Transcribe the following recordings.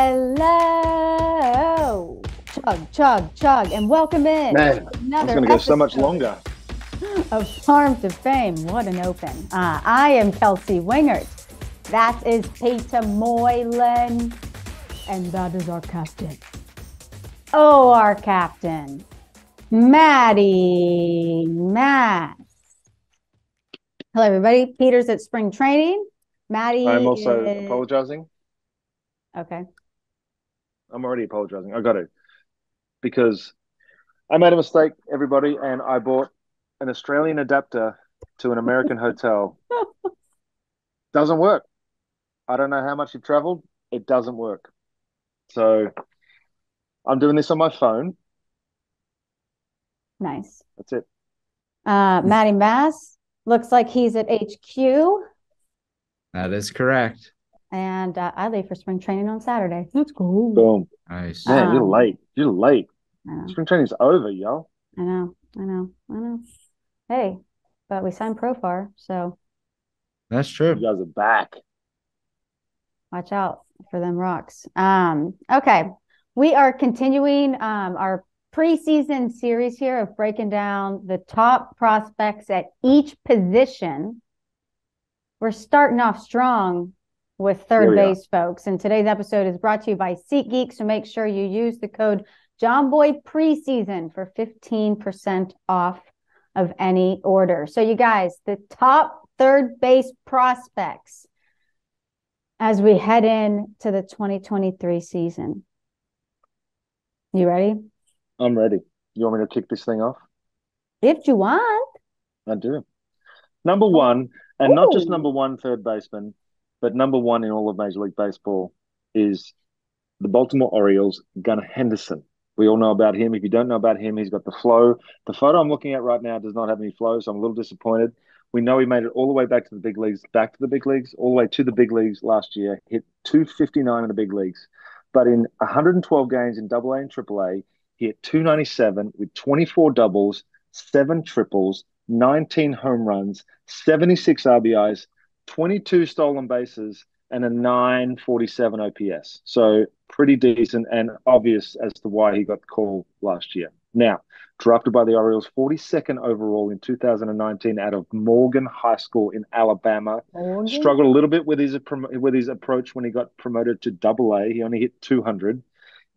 Hello, chug, and welcome in Man, to it's another going to go so much episode longer. of Farm to Fame. What an open. I am Kelsey Wingert. That is Peter Moylan. And that is our captain. Oh, our captain, Maddie Mass. Hello, everybody. Peter's at spring training. Maddie I'm also is... apologizing. Okay. I'm already apologizing. I got it. Because I made a mistake, everybody, and I bought an Australian adapter to an American hotel. Doesn't work. I don't know how much you've traveled. It doesn't work. So I'm doing this on my phone. Nice. That's it. Maddie Mass looks like he's at HQ. That is correct. And I leave for spring training on Saturday. Let's go. Boom. Nice. Man, you're late. You're late. I know. Spring training's over, yo. I know. Hey, but we signed Profar, so That's true. You guys are back. watch out for them rocks. Okay. We are continuing our preseason series here of breaking down the top prospects at each position. We're starting off strong with third base, folks. And today's episode is brought to you by SeatGeek. So make sure you use the code Jomboy preseason for 15% off of any order. So you guys, the top third base prospects as we head into the 2023 season. You ready? I'm ready. You want me to kick this thing off? If you want. I do. Number one, and not just number one third baseman, but number one in all of Major League Baseball is the Baltimore Orioles, Gunnar Henderson. We all know about him. If you don't know about him, he's got the flow. The photo I'm looking at right now does not have any flow, so I'm a little disappointed. We know he made it all the way back to the big leagues, all the way to the big leagues last year, hit 259 in the big leagues. But in 112 games in AA and AAA, he hit 297 with 24 doubles, 7 triples, 19 home runs, 76 RBIs, 22 stolen bases, and a 947 OPS. So pretty decent and obvious as to why he got the call last year. Now, drafted by the Orioles 42nd overall in 2019 out of Morgan High School in Alabama. Struggled a little bit with his approach when he got promoted to AA. He only hit 200.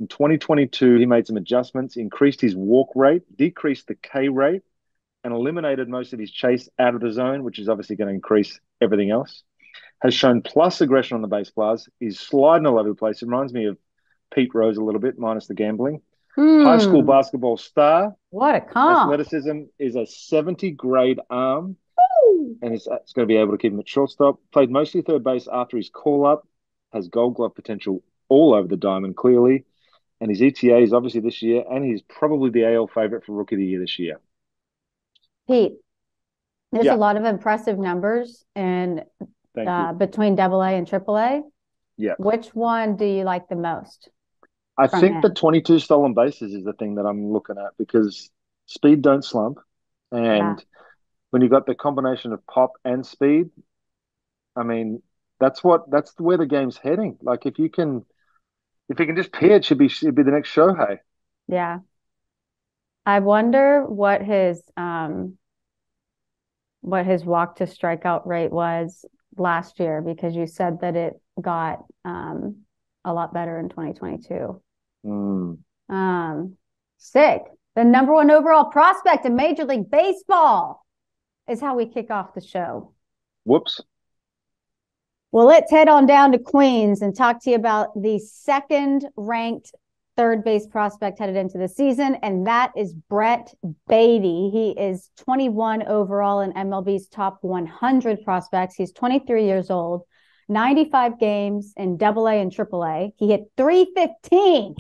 In 2022, he made some adjustments, increased his walk rate, decreased the K rate, and eliminated most of his chase out of the zone, which is obviously going to increase everything else. Has shown plus aggression on the base paths. He's sliding all over the place. It reminds me of Pete Rose a little bit, minus the gambling. High school basketball star. What a comp. Athleticism is a 70 grade arm. And it's going to be able to keep him at shortstop. Played mostly third base after his call-up. Has gold glove potential all over the diamond, clearly. And his ETA is obviously this year. And he's probably the AL favorite for Rookie of the Year this year. Pete, there's a lot of impressive numbers in between AA and AAA. Yeah. Which one do you like the most? I think the 22 stolen bases is the thing that I'm looking at because speed don't slump. And when you've got the combination of pop and speed, I mean, that's where the game's heading. Like if he can just pitch, it'd be the next Shohei. Yeah. I wonder what his walk to strikeout rate was last year, because you said that it got a lot better in 2022. Sick. The number one overall prospect in Major League Baseball is how we kick off the show. Whoops. Well, let's head on down to Queens and talk to you about the second ranked third base prospect headed into the season, and that is Brett Baty. He is 21 overall in MLB's top 100 prospects. He's 23 years old, 95 games in AA and AAA. He hit 315,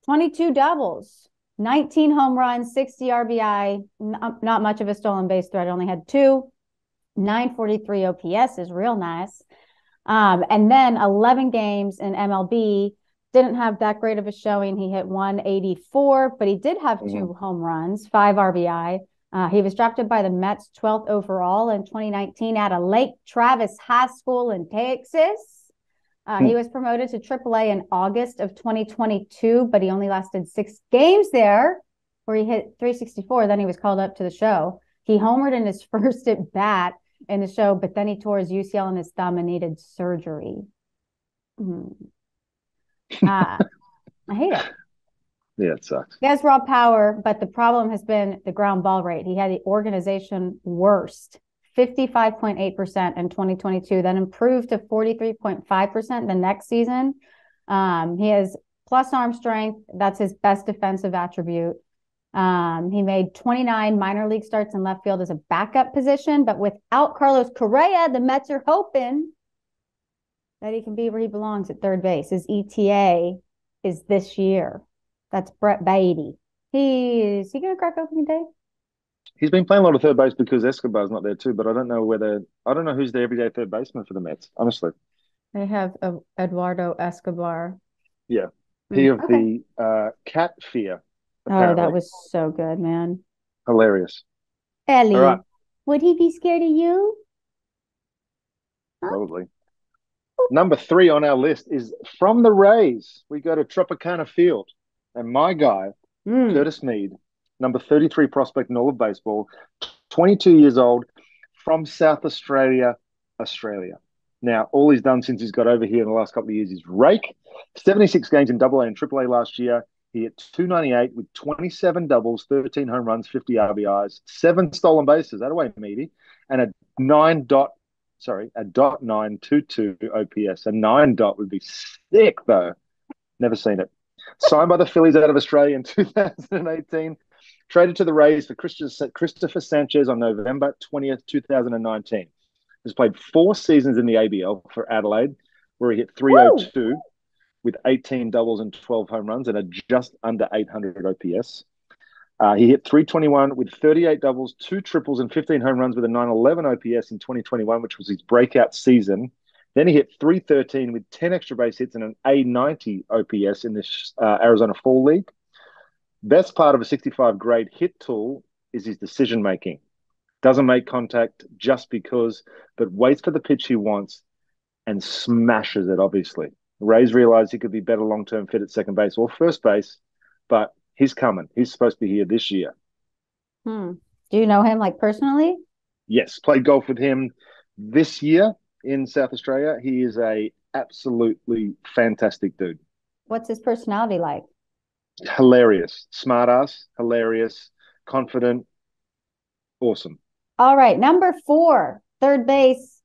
22 doubles, 19 home runs, 60 RBI, not much of a stolen base threat, only had 2, 943 OPS is real nice. And then 11 games in MLB, didn't have that great of a showing. He hit 184, but he did have 2 home runs, 5 RBI. He was drafted by the Mets 12th overall in 2019 out of Lake Travis High School in Texas. He was promoted to AAA in August of 2022, but he only lasted 6 games there, where he hit 364. Then he was called up to the show. He homered in his first at bat in the show, but then he tore his UCL in his thumb and needed surgery. I hate it. Yeah, it sucks. He has raw power, but the problem has been the ground ball rate. He had the organization worst, 55.8% in 2022, then improved to 43.5% the next season. He has plus arm strength. That's his best defensive attribute. He made 29 minor league starts in left field as a backup position, but without Carlos Correa, the Mets are hoping that he can be where he belongs at third base. His ETA is this year. That's Brett Beatty. Is he going to crack opening day? He's been playing a lot of third base because Escobar's not there too, but I don't know who's the everyday third baseman for the Mets, honestly. They have Eduardo Escobar. Yeah. He of the cat fear. Apparently. Oh, that was so good, man. Hilarious. Ellie, all right. Would he be scared of you? Probably. Number 3 on our list is from the Rays. We go to Tropicana Field. And my guy, Curtis Mead, number 33 prospect in all of baseball, 22 years old, from South Australia, Australia. Now, all he's done since he's got over here in the last couple of years is rake. 76 games in AA and AAA last year. He hit 298 with 27 doubles, 13 home runs, 50 RBIs, 7 stolen bases. That away, Meady. And a .922 OPS. A 9 dot would be sick, though. Never seen it. Signed by the Phillies out of Australia in 2018. Traded to the Rays for Christopher Sanchez on November 20th, 2019. Has played 4 seasons in the ABL for Adelaide, where he hit 302 with 18 doubles and 12 home runs and a just under 800 OPS. He hit 321 with 38 doubles, 2 triples, and 15 home runs with a 911 OPS in 2021, which was his breakout season. Then he hit 313 with 10 extra base hits and an A90 OPS in this Arizona Fall League. Best part of a 65 grade hit tool is his decision making. Doesn't make contact just because, but waits for the pitch he wants and smashes it, obviously. Rays realized he could be better long-term fit at second base or first base, but he's coming. He's supposed to be here this year. Do you know him like personally? Yes, played golf with him this year in South Australia. He is a absolutely fantastic dude. What's his personality like? Hilarious. Smart ass, hilarious, confident, awesome. All right, number 4, third base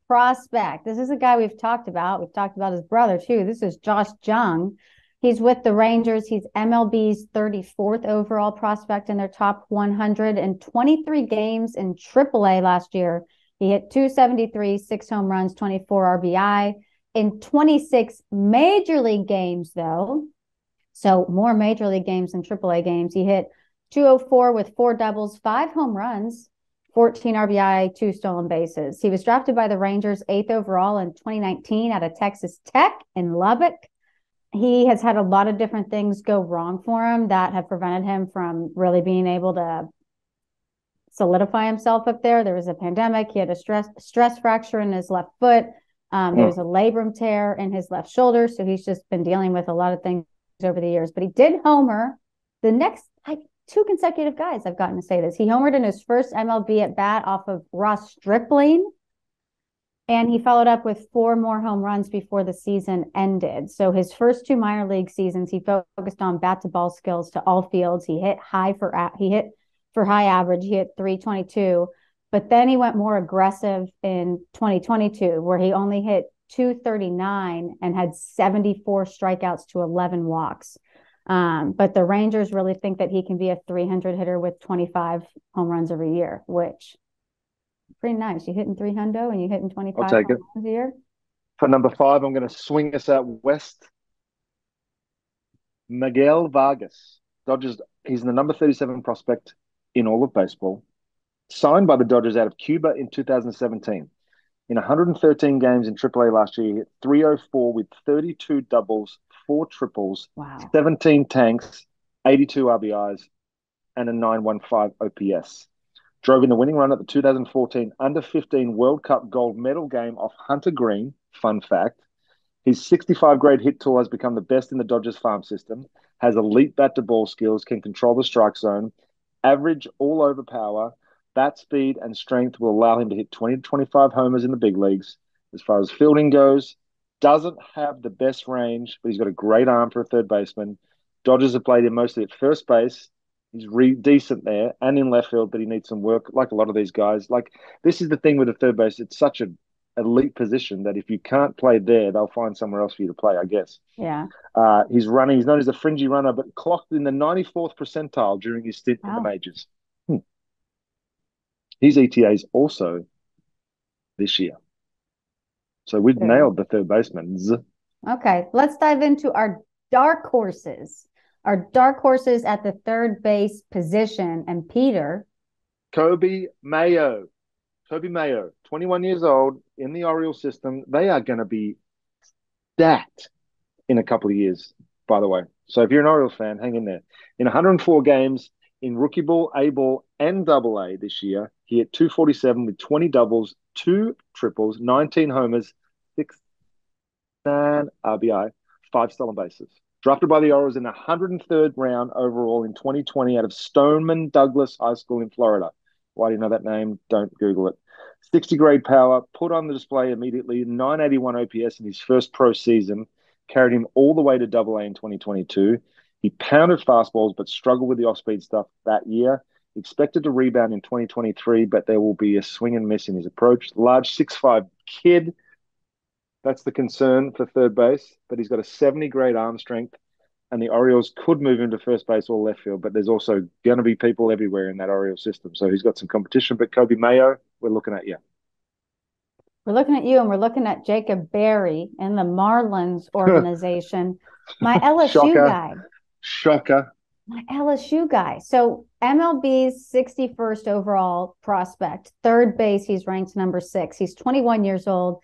prospect. This is a guy we've talked about. We've talked about his brother too. This is Josh Jung. He's with the Rangers. He's MLB's 34th overall prospect in their top 123 games in AAA last year. He hit 273, 6 home runs, 24 RBI. In 26 major league games, though, so more major league games than AAA games, he hit 204 with 4 doubles, 5 home runs, 14 RBI, 2 stolen bases. He was drafted by the Rangers 8th overall in 2019 out of Texas Tech in Lubbock. He has had a lot of different things go wrong for him that have prevented him from really being able to solidify himself up there. There was a pandemic. He had a stress fracture in his left foot. There was a labrum tear in his left shoulder. So he's just been dealing with a lot of things over the years. But he did homer the next 2 consecutive guys. I've gotten to say this. He homered in his first MLB at bat off of Ross Stripling. And he followed up with 4 more home runs before the season ended. So his first 2 minor league seasons, he focused on bat to ball skills to all fields. He hit for high average. He hit 322. But then he went more aggressive in 2022, where he only hit 239 and had 74 strikeouts to 11 walks. But the Rangers really think that he can be a 300 hitter with 25 home runs every year, which pretty nice. You hitting 300 and you hitting 25 I'll take home runs a year. For number 5, I'm going to swing us out west. Miguel Vargas. Dodgers. He's the number 37 prospect in all of baseball. Signed by the Dodgers out of Cuba in 2017. In 113 games in AAA last year, he hit 304 with 32 doubles, 4 triples, 17 tanks, 82 RBIs, and a 915 OPS. Drove in the winning run at the 2014 Under-15 World Cup gold medal game off Hunter Green, fun fact, His 65 grade hit tool has become the best in the Dodgers farm system, has elite bat to ball skills, can control the strike zone, average all over power, bat speed, and strength will allow him to hit 20 to 25 homers in the big leagues. As far as fielding goes, doesn't have the best range, but he's got a great arm for a third baseman. Dodgers have played him mostly at first base. He's decent there and in left field, but he needs some work, like a lot of these guys. Like, this is the thing with the third base. It's such an elite position that if you can't play there, they'll find somewhere else for you to play, I guess. Yeah. He's known as a fringy runner, but clocked in the 94th percentile during his stint in the majors. His ETA is also this year. So we've nailed the third baseman. Okay, let's dive into our dark horses. Our dark horses at the third base position. And Peter. Coby Mayo. Coby Mayo, 21 years old, in the Orioles system. They are going to be stacked in a couple of years, by the way. So if you're an Orioles fan, hang in there. In 104 games, in rookie ball, A ball, and double A this year, he hit 247 with 20 doubles, 2 triples, 19 homers, 6 RBI, 5 stolen bases. Drafted by the Orioles in the 103rd round overall in 2020 out of Stoneman Douglas High School in Florida. Why do you know that name? Don't Google it. 60 grade power, put on the display immediately, 981 OPS in his first pro season, carried him all the way to double A in 2022. He pounded fastballs, but struggled with the off-speed stuff that year. Expected to rebound in 2023, but there will be a swing and miss in his approach. Large 6'5" kid. That's the concern for third base, but he's got a 70 grade arm strength, and the Orioles could move him to first base or left field, but there's also going to be people everywhere in that Orioles system. So he's got some competition, but Coby Mayo, we're looking at you. We're looking at you, and we're looking at Jacob Berry in the Marlins organization. My LSU guy. Shocker. My LSU guy. So MLB's 61st overall prospect, third base, he's ranked number 6. He's 21 years old.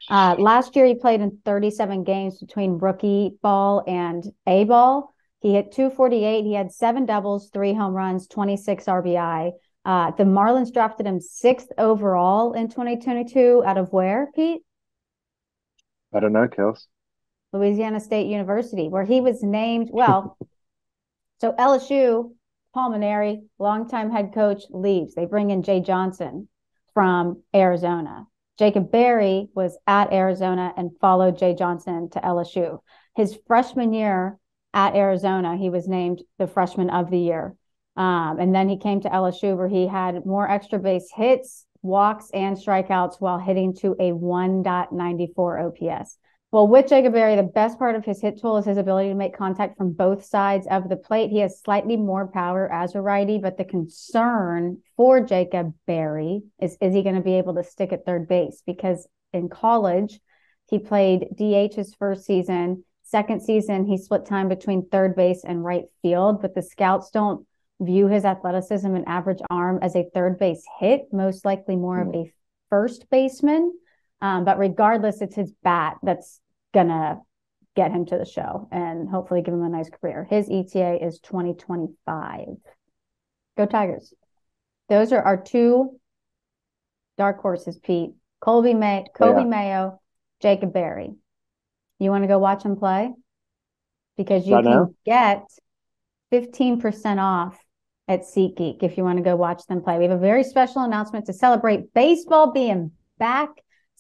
Last year, he played in 37 games between rookie ball and A ball. He hit 248. He had 7 doubles, 3 home runs, 26 RBI. The Marlins drafted him 6th overall in 2022 out of where, Pete? I don't know, Kels. Louisiana State University, where he was named, well, so LSU, Paul Mainieri, longtime head coach, leaves. They bring in Jay Johnson from Arizona. Jacob Berry was at Arizona and followed Jay Johnson to LSU. His freshman year at Arizona, he was named the freshman of the year. And then he came to LSU where he had more extra base hits, walks, and strikeouts while hitting to a 1.94 OPS. Well, with Jacob Berry, the best part of his hit tool is his ability to make contact from both sides of the plate. He has slightly more power as a righty, but the concern for Jacob Berry is he going to be able to stick at third base? Because in college, he played DH his first season. Second season, he split time between third base and right field, but the scouts don't view his athleticism and average arm as a third base hit, most likely more of a first baseman. But regardless, it's his bat that's going to get him to the show and hopefully give him a nice career. His ETA is 2025. Go Tigers. Those are our 2 dark horses, Pete. Coby Mayo, Jacob Berry. You want to go watch him play? Because you can get 15% off at SeatGeek if you want to go watch them play. We have a very special announcement to celebrate baseball being back.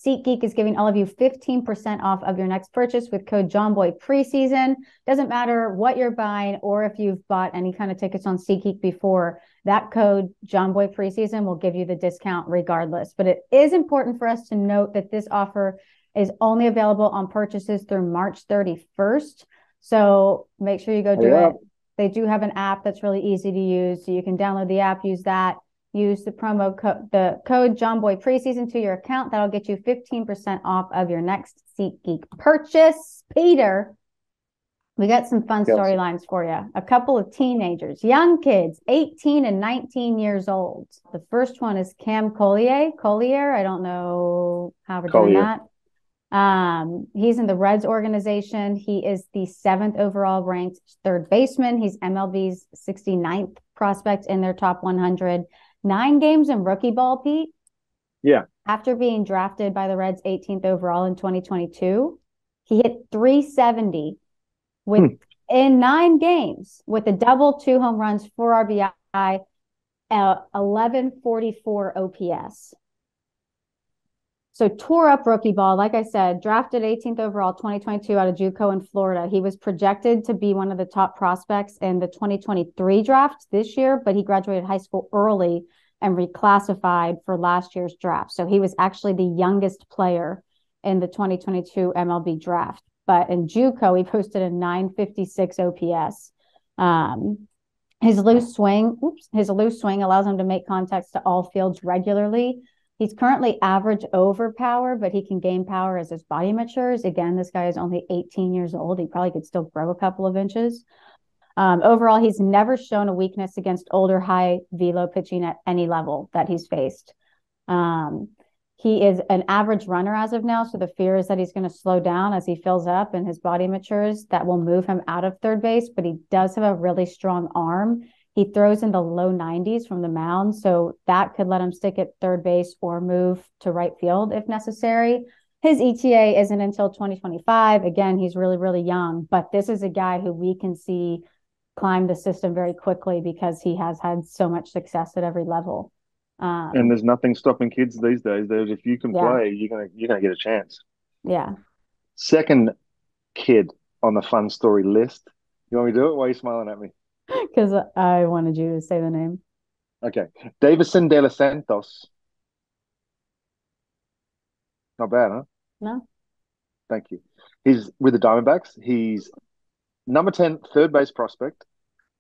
SeatGeek is giving all of you 15% off of your next purchase with code Jomboy preseason. Doesn't matter what you're buying or if you've bought any kind of tickets on SeatGeek before, that code Jomboy preseason will give you the discount regardless. But it is important for us to note that this offer is only available on purchases through March 31st. So make sure you go do it. They do have an app that's really easy to use. So you can download the app, use that. Use the promo code, the code Jomboy preseason to your account. That'll get you 15% off of your next SeatGeek purchase. Peter, we got some fun storylines for you. A couple of teenagers, young kids, 18 and 19 years old. The first one is Cam Collier. I don't know how we're doing that. He's in the Reds organization. He is the 7th overall ranked third baseman. He's MLB's 69th prospect in their top 100. 9 games in rookie ball, Pete. Yeah. After being drafted by the Reds 18th overall in 2022. He hit 370 in 9 games with a double, 2 home runs, 4 RBI, 1144 OPS. So tore up rookie ball. Like I said, drafted 18th overall, 2022 out of JUCO in Florida. He was projected to be one of the top prospects in the 2023 draft this year, but he graduated high school early and reclassified for last year's draft. So he was actually the youngest player in the 2022 MLB draft. But in JUCO, he posted a 956 OPS. His loose swing allows him to make contacts to all fields regularly. He's currently average over power, but he can gain power as his body matures. Again, this guy is only 18 years old. He probably could still grow a couple of inches. Overall, he's never shown a weakness against older, high velo pitching at any level that he's faced. He is an average runner as of now, so the fear is that he's going to slow down as he fills up and his body matures. That will move him out of third base, but he does have a really strong arm. He throws in the low 90s from the mound, so that could let him stick at third base or move to right field if necessary. His ETA isn't until 2025. Again, he's really, really young, but this is a guy who we can see climb the system very quickly because he has had so much success at every level. And there's nothing stopping kids these days. There's if you can play, you're gonna get a chance. Yeah. Second kid on the fun story list. You want me to do it? Why are you smiling at me? Because I wanted you to say the name. Okay. Davison De Los Santos. Not bad, huh? No? Thank you. He's with the Diamondbacks. He's number 10 third base prospect.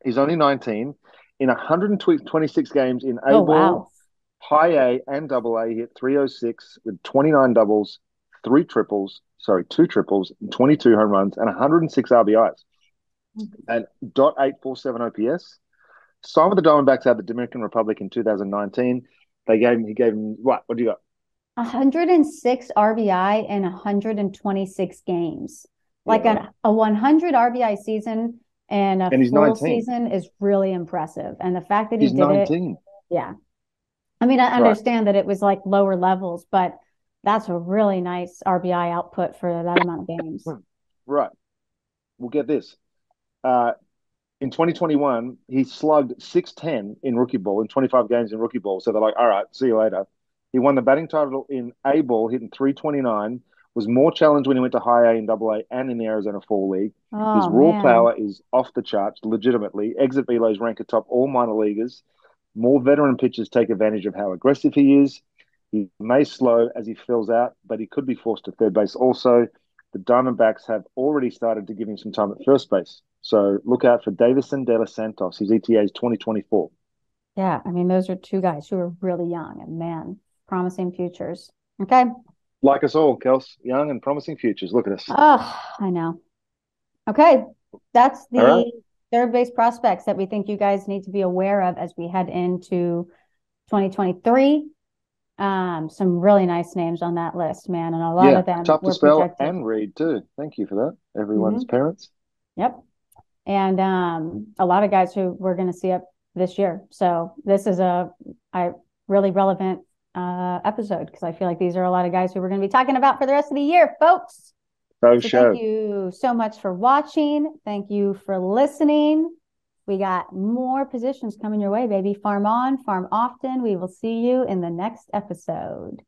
He's only 19. In 126 games in A-ball, high A and double A, he hit 306 with 29 doubles, 2 triples, and 22 home runs, and 106 RBIs. And .847 OPS. Signed with the Diamondbacks out of the Dominican Republic in 2019. He gave him what? What do you got? 106 RBI in 126 games. Like a 100 RBI season and a full 19. Season is really impressive. And the fact that he did 19. It. Yeah. I mean, I understand that it was like lower levels, but that's a really nice RBI output for that amount of games. Right. We'll get this. In 2021, he slugged .610 in rookie ball in 25 games in rookie ball. So they're like, all right, see you later. He won the batting title in A ball, hitting 329. Was more challenged when he went to high A and double A and in the Arizona Fall League. His raw power is off the charts, legitimately. Exit velos rank atop all minor leaguers. More veteran pitchers take advantage of how aggressive he is. He may slow as he fills out, but he could be forced to third base also. The Diamondbacks have already started to give him some time at first base. So look out for Davison De Los Santos. His ETA is 2024. Yeah, I mean, those are 2 guys who are really young and, man, promising futures. Okay. Like us all, Kels. Young and promising futures. Look at us. Oh, I know. Okay. That's the third base prospects that we think you guys need to be aware of as we head into 2023. Some really nice names on that list, man. And a lot of them tough to spell projected. And read too. Thank you for that. Everyone's parents. Yep. And a lot of guys who we're going to see up this year. So this is a really relevant episode because I feel like these are a lot of guys who we're going to be talking about for the rest of the year, folks. So thank you so much for watching. Thank you for listening. We got more positions coming your way, baby. Farm on, farm often. We will see you in the next episode.